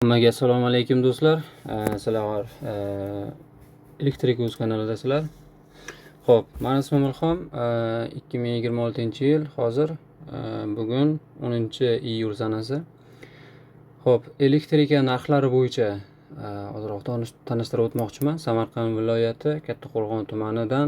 Hammaga assalomu alaykum do'stlar. Sizlar Elektrik o'z kanalidasizlar. Xo'p, men ismim Ilhom. 2026-yil hozir bugun 10-iyul sanasi. Xo'p, elektrika narxlari bo'yicha ozroq tanishtirib o'tmoqchiman. Samarqand viloyati Kattaqo'rg'on tumanidan.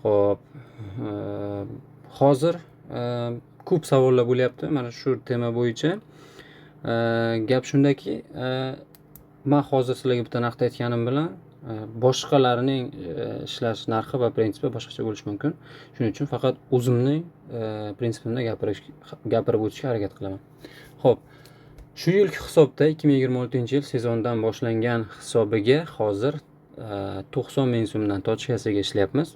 Xo'p, hozir ko'p savollar bo'lyapti mana shu tema bo'yicha. Gap shundaki, men hozir sizlarga bitta narxda aytganim bilan boshqalarining ishlash narxi va prinsipi boshqacha bo'lishi mumkin. Shuning uchun faqat o'zimning prinsipimda gapirib o'tishga harakat qilaman. Xo'p, shu yilgi hisobda 2026-yil sezondan boshlangan hisobiga hozir 90 ming so'mdan tochkasiga ishlayapmiz.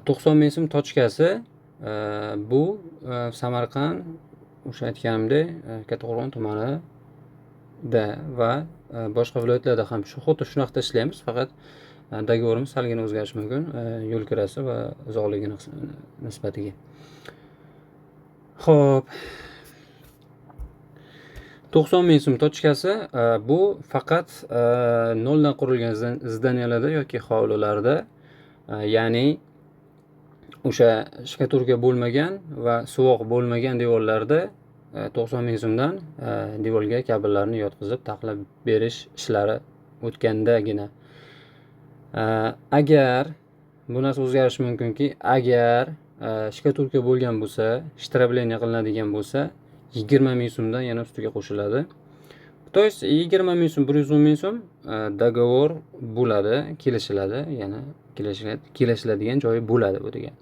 90 ming so'm tochkasi bu Samarqand o'sha aytganimdek Kattaqo'rg'on tumanida va boshqa viloyatlarda ham xuddi shunaqada ishlaymiz, faqat dogovorimiz salgina o'zgarishi mumkin yo'l kirasi va uzoqligi nisbatiga. Xo'p, 90 ming so'm tochkasi bu faqat noldan qurilgan zdaniyalarda yoki hovlilarda, ya'ni o'sha shkaturka bo'lmagan va suvoq bo'lmagan devorlarda 90 ming so'mdan devorga kabellarni yotqizib taxlab berish ishlari o'tgandagina. Agar bu narsa o'zgarishi mumkinki, agar shkaturka bo'lgan bo'lsa, shtrableniya qilinadigan bo'lsa, 20 ming so'mdan yana ustiga qo'shiladi. To есть 20 ming so'm, 110 ming so'm dogovor bo'ladi, kelishiladi, yana kelishiladigan joyi bo'ladi bu degan.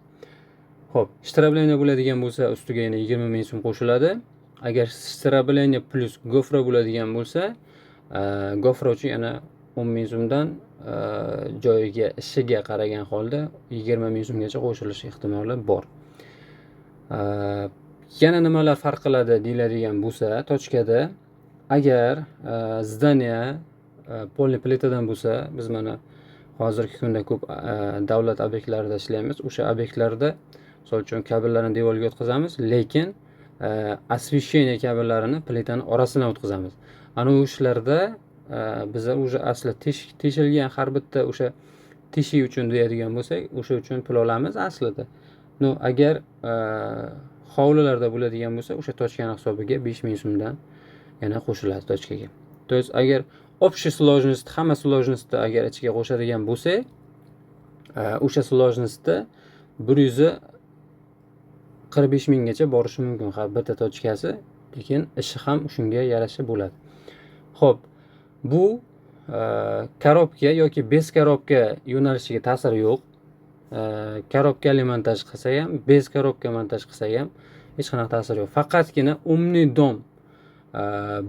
Xo'p, shtrableniya bo'ladigan bo'lsa, ustiga yana 20 ming so'm qo'shiladi. Agar shtrableniya plus gofra bo'ladigan bo'lsa, gofra uchun yana 10 ming so'mdan joyiga, ishiga qaragan holda 20 ming so'mgacha qo'shilish ehtimoli bor. Yana nimalar farq qiladi deyiladigan bo'lsa, tochkada agar zdaniya polniy plitadan bo'lsa, biz mana hozirgi kunda ko'p davlat obyektlarida ishlaymiz. O'sha obyektlarda misol uchun kabellarni devorga o'tkazamiz, lekin освещение kabellarini plitani orasidan o'tkazamiz. Ana o'shlarda biza уже asli teshilgan har bitta o'sha teshish uchun deyadigan bo'lsak, o'sha uchun pul olamiz aslida. No, agar hovlilarda bo'ladigan bo'lsa, o'sha tochkani hisobiga 5 ming so'mdan yana qo'shiladi tochkaga. То есть agar общий сложность, hamma сложностьni agar ichiga qo'shadigan bo'lsak, o'sha сложностьda 145 minggacha borishi mumkin har bitta tochkasi, lekin ishi ham shunga yarasha bo'ladi. Xo'p, bu korobka yoki bez korobka yo'nalishiga ta'siri yo'q. Korobkali montaj qilsa ham, bez korobka montaj qilsa ham hech qanaqa ta'siri yo'q. Faqatgina umniy dom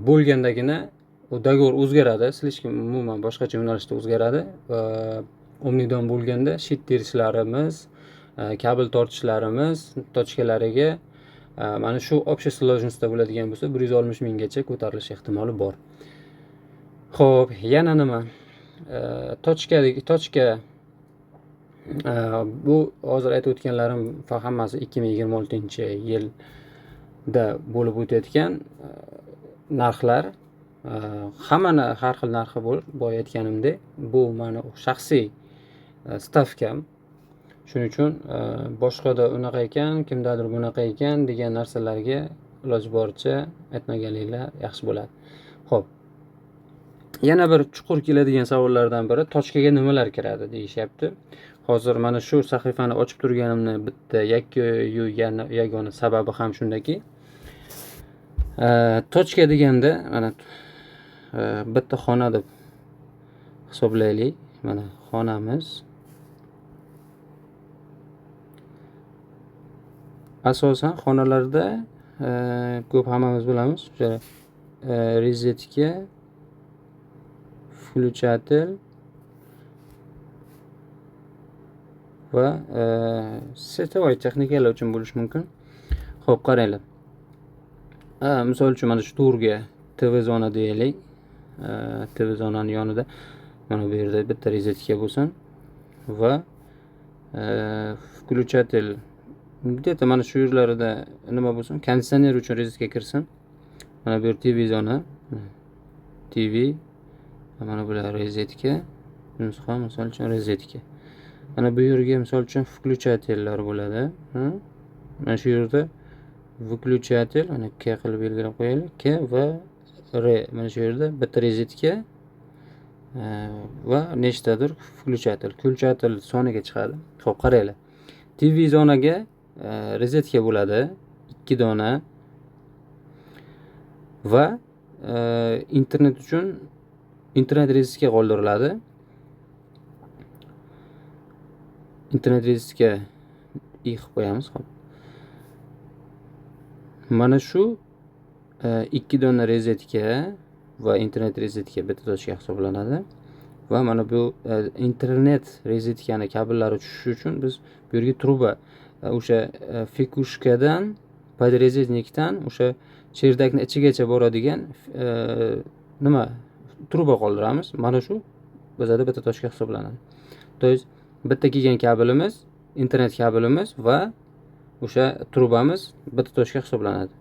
bo'lgandagina u dogovor o'zgaradi, slishki umuman boshqacha yo'nalishda o'zgaradi. Umniy dom bo'lganda shit terishlarimiz, kabel tortishlarimiz tochkalariga mana shu общий сложностьda bo'ladigan bo'lsa 160 minggacha ko'tarilish ehtimoli bor. Xo'p, yana nima? Tochka bu hozir aytib o'tganlarim hammasi 2026-yilda bo'lib o'tayotgan narxlar. Hammani har xil narxi bor. Boya aytganimdek, bu meni shaxsiy stavkam. Shuning uchun boshqada unaqa ekan, kimdadir bunaqa ekan degan narsalarga iloji boricha aytmaganliklar yaxshi bo'ladi. Xo'p, yana bir chuqur keladigan savollardan biri tochkaga nimalar kiradi deyishyapti. Hozir mana shu sahifani ochib turganimni bitta yagona sababi ham shundaki, tochka deganda mana bitta xona deb hisoblaylik. Mana xonamiz. Asosan xonalarda ko'p hammamiz bilamiz, o'sha rozetka, включатель va setovoy texnikalar uchun bo'lishi mumkin. Xo'p, qaranglar. Misol uchun mana shu to'rga TV zona deylik. TV zonaning yonida mana bu yerda bitta rozetka bo'lsin va включатель где-то mana shu yerlarida nima bo'lsin, konditsioner uchun rozetka kirsin. Mana bu yer TV zona. TV, mana bular rozetka, nusxa misol uchun rozetka. Mana bu yerga misol uchun включательlar bo'ladi. Mana shu yerda выключатель, mana K qilib belgilab qo'yaylik. K va R. Mana shu yerda bitta rozetka va nechtadir включатель soniga chiqadi. Xo'p, qaranglar. TV zonaga rozetka bo'ladi, 2 dona va internet uchun internet rozetka qoldiriladi. Internet rozetka i qilib qo'yamiz. Xo'p. Mana shu 2 dona rozetka va internet rozetka bitta tochka hisoblanadi. Va mana bu internet rozetkani kabellari tushishi uchun biz bu yerga truba o'sha fikushkadan podrezetnikdan o'sha cherdakni ichigacha boradigan nima truba qoldiramiz. Mana shu bizada bitta tochka hisoblanadi. To есть bitta kelgan kabelimiz, internet kabelimiz va o'sha trubamiz bitta tochka hisoblanadi.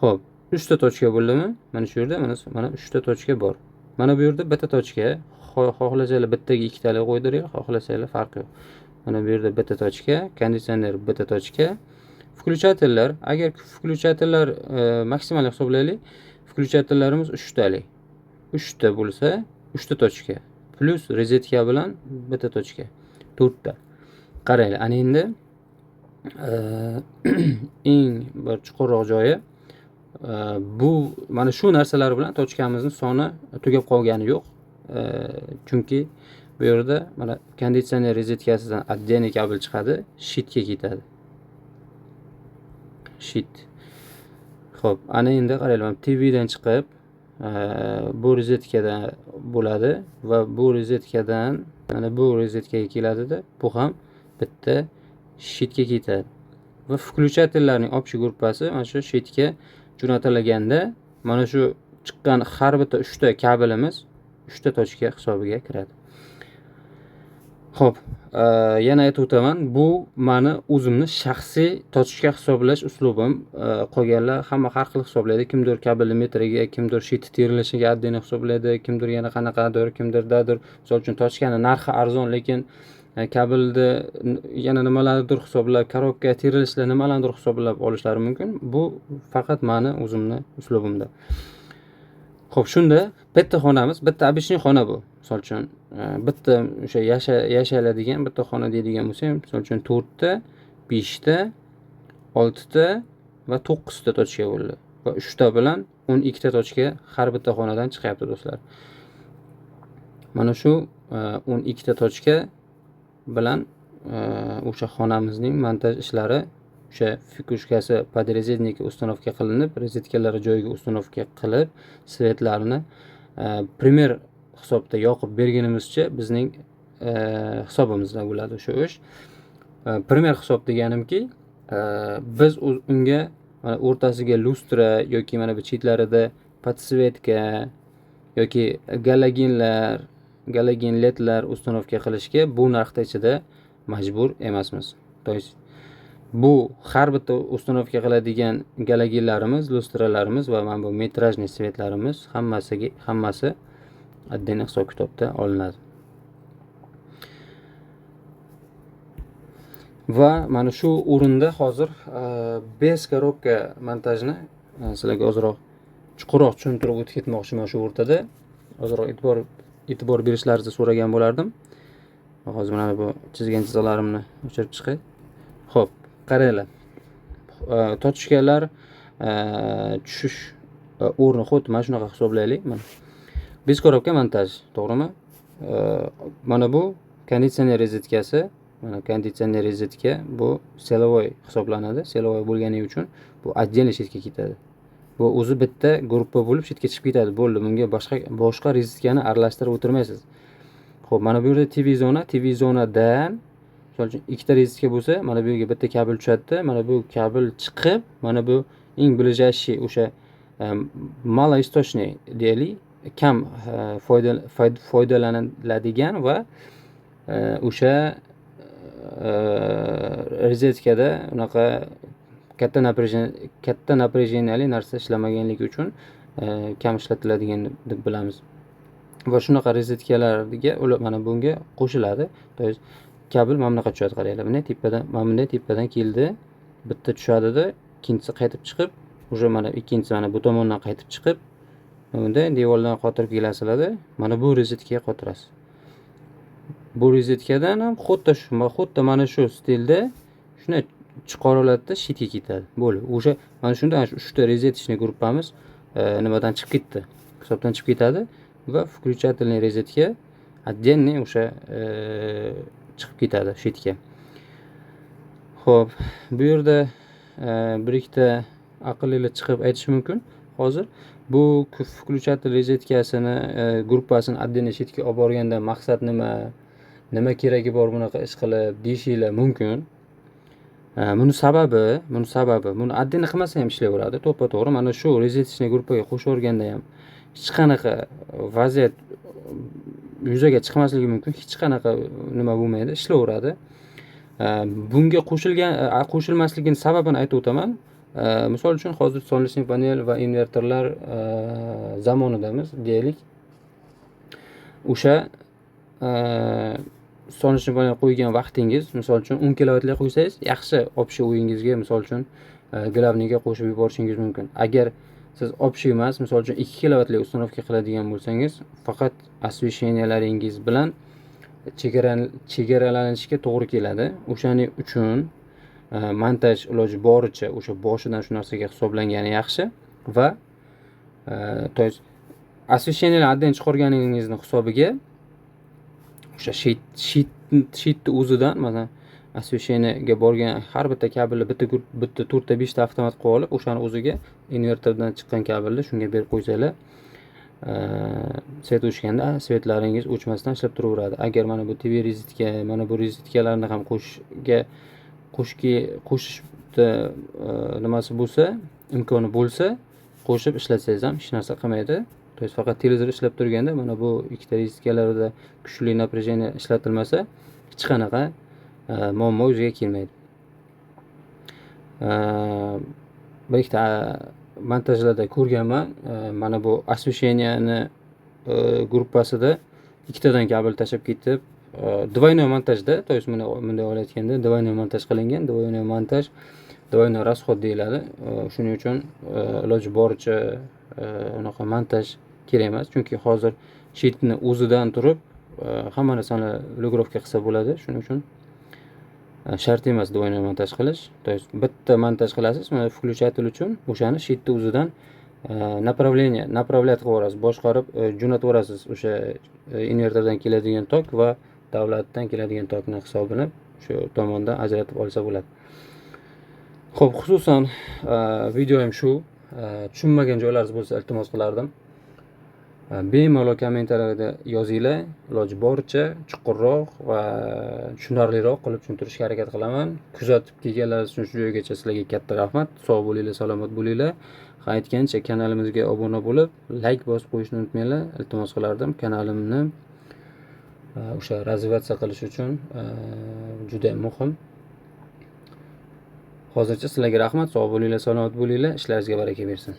Xo'p, 3 ta tochka bo'ldimi? Mana shu yerda mana 3 ta tochka bor. Mana bu yerda bitta tochka, xohlasanglar bittaga 2 talik qo'ydiring, xohlasanglar farqi yo'q. Mana bu yerda bitta tochka, konditsioner bitta tochka, включательlar, agar включательlar maksimal hisoblaylik, включательlarimiz 3 talik. 3 ta bo'lsa, 3 ta tochka plus rozetka bilan bitta tochka. 4 ta. Qaranglar, ana endi eng bir chuqurroq joyi bu mana shu narsalar bilan tochkamizning soni tugab qolgani yo'q. Chunki bu yerda mana konditsioner rozetkasidan отдельный kabel chiqadi, shitga ketadi. Shit. Xo'p, ana endi qaranglar, TV dan chiqib bu rozetkada bo'ladi va bu rozetkadan mana bu rozetkaga keladida, bu ham bitta shitga ketadi. Va включательlarning общий gruppasi mana shu shitga jo'natilganda mana shu chiqqan har bitta 3 ta kabelimiz 3 ta tochka hisobiga kiradi. Xo'p, yana aytib o'taman, bu meni o'zimni shaxsiy tochka hisoblash uslubim. Qolganlar hamma har xil hisoblaydi. Kimdir kabelni metriga, kimdir shit terilishiga отдельно hisoblaydi, kimdir yana qanaqadir, kimdir dadir. Misol uchun tochkani narxi arzon, lekin kabelni yana nimalardir hisoblab, korobka terilishlar nimalardir hisoblab olishlari mumkin. Bu faqat meni o'zimni uslubimda. Xo'p, shunda bitta xonamiz, bitta обычный xona bu. Misol uchun bitta o'sha yashaydigan bitta xona deydigan bo'lsa, misol uchun 4 ta, 5 ta, 6 ta va 9 ta tochka bo'ldi. Va 3 ta bilan 12 ta tochka har bitta xonadan chiqyapti do'stlar. Mana shu 12 ta tochka bilan o'sha xonamizning montaj ishlari, o'sha fikushkasi podrezetniki установка qilinib, rozetkalari joyiga установка qilib, svetlarini primer hisobda yoqib berganimizcha bizning hisobimizda bo'ladi o'sha ish. Primer hisob deganimki, biz unga mana o'rtasiga lustra yoki mana bu chetlarida podsvetka yoki galogen ledlar установка qilishga bu narxda ichida majbur emasmiz. To есть bu har bitta установка qiladigan galogenlarimiz, lustralarimiz va mana bu metrajniy svetlarimiz hammasi отдельно hisob kitobda olinadi. Va mana shu o'rinda hozir bez korobka montajni sizlarga ozroq chuqurroq tushuntirib o'tib ketmoqchiman shu o'rtada. Ozroq e'tibor berishlaringizni so'ragan bo'lardim. Hozir mana bu chizgan chizig'larimni o'chirib chiqay. Xo'p, qaranglar. Tochkalar tushish o'rni xuddi mana shunaqa hisoblaylik. Mana bez korobka montaj, to'g'rimi? Mana bu konditsioner rozetkasi. Mana konditsioner rozetka bu silovoy hisoblanadi. Silovoy bo'lgani uchun bu отдельно shitga ketadi. Bu o'zi bitta gruppa bo'lib shitga chiqib ketadi. Bo'ldi, bunga boshqa rozetkani aralashtirib o'tirmaysiz. Xo'p, mana bu yerda TV zonadan misol uchun 2 ta rozetka bo'lsa, mana bu yerga bitta kabel tushadi. Mana bu kabel chiqib, mana bu eng ближайший o'sha малоисточный deylik, kam foydalaniladigan va o'sha rozetkada unaqa katta напряженияli narsa ishlamaganligi uchun kam ishlatiladigan deb bilamiz. Va shunaqa rozetkalarga ular mana bunga qo'shiladi. То есть kabel mana bunaqa tushadi, qaranglar. Mana tepadan, mana bunday tepadan keldi, bitta tushadi-da, ikkinchisi qaytib chiqib, уже mana ikkinchisi mana bu tomondan qaytib chiqib, bunda devordan qotirib kelasizlar-da, mana bu rozetkaga qotirasiz. Bu rozetkadan ham xuddi mana shu stilda shuni chiqariladi-da, shitga ketadi. Bo'ldi. O'sha mana shundan 3 ta rozetочный gruppamiz nimadan chiqib ketdi. Hisobdan chiqib ketadi va включательный rozetka отдельный o'sha chiqib ketadi shitga. Xo'p, bu yerda bir ikkita aqllilar chiqib aytishi mumkin. Hozir bu включатель rozetkasini gruppasini отдельный shitga olib borganda maqsad nima? Nima keragi bor bunaqa ish qilib deyishinglar mumkin. Buni sababi buni отдельный qilmasa ham ishlayveradi, to'g'ri. Mana shu rozetочный gruppaga qo'shib o'rganda ham hech qanaqa vaziyat yuzaga chiqmasligi mumkin. Hech qanaqa nima bo'lmaydi, ishlayveradi. Bunga qo'shilmasligining sababini aytib o'taman. Misol uchun hozir solnechniy panel va invertorlar zamonidamiz, deylik. O'sha solnechniy panel qo'ygan vaqtingiz, misol uchun 10 kilovatli qo'ysangiz, yaxshi общий o'yingizga misol uchun glavniyga qo'shib yuborishingiz mumkin. Agar siz общий emas, misol uchun 2 kilovatli установка qiladigan bo'lsangiz, faqat освещениялаringiz bilan chegaralanishga to'g'ri keladi. O'shaning uchun montaj iloji boricha o'sha boshidan shu narsaga hisoblangani yaxshi va то есть освещениyalarni отдельно chiqarganingizni hisobiga o'sha shitni o'zidan mana освещениyaga borgan har bitta kabelni bitta 4 ta 5 ta avtomat qilib olib, o'shani o'ziga invertordan chiqqan kabelni shunga berib qo'ysanglar, svet o'chganda svetlaringiz o'chmasdan ishlab turaveradi. Agar mana bu TV rozetka, mana bu rozetkalarni ham qo'shishda nimasi bo'lsa, imkoni bo'lsa, qo'shib ishlatsangiz ham hech narsa qilmaydi. То есть faqat televizor ishlab turganda mana bu ikkita rozetkalarda kuchli напряжение ishlatilmasa, hech qanaqa muammo yuzaga kelmaydi. Bir ikkita montajlarda ko'rganman. Mana bu освещенияni gruppasida ikkitadan kabel tashab ketib, двойной montajda, то есть bunday olayotganda двойной montaj qilingan, двойной montaj, двойной расход deyiladi. Shuning uchun iloji boricha unaqa montaj kerak emas, chunki hozir shitni o'zidan turib hamma narsani logrovka qilsa bo'ladi. Shuning uchun shart emas двойной montaj qilish. То есть bitta montaj qilasiz, mana включатель uchun o'shani shitni o'zidan направлять qilib yuborasiz, boshqarib jo'natib yuborasiz o'sha invertordan keladigan tok va davlatdan keladigan tokni hisobini shu tomondan ajratib olsa bo'ladi. Xo'p, xususan videoyim shu. Tushunmagan joylaringiz bo'lsa iltimos qilardim. Bemalol kommentariyada yozinglar, iloji boricha chuqurroq va tushunarliroq qilib tushuntirishga harakat qilaman. Kuzatib kelganlaringiz uchun shu joygacha sizlarga katta rahmat. Sog' bo'linglar, salomat bo'linglar. Aytgancha kanalimizga obuna bo'lib, like bosib qo'yishni unutmanglar. Iltimos qilardim. Kanalimni o'sha razviyatsiya qilish uchun juda muhim. Hozircha sizlarga rahmat. Sog' bo'linglar, salomat bo'linglar. Ishlaringizga baraka bersin.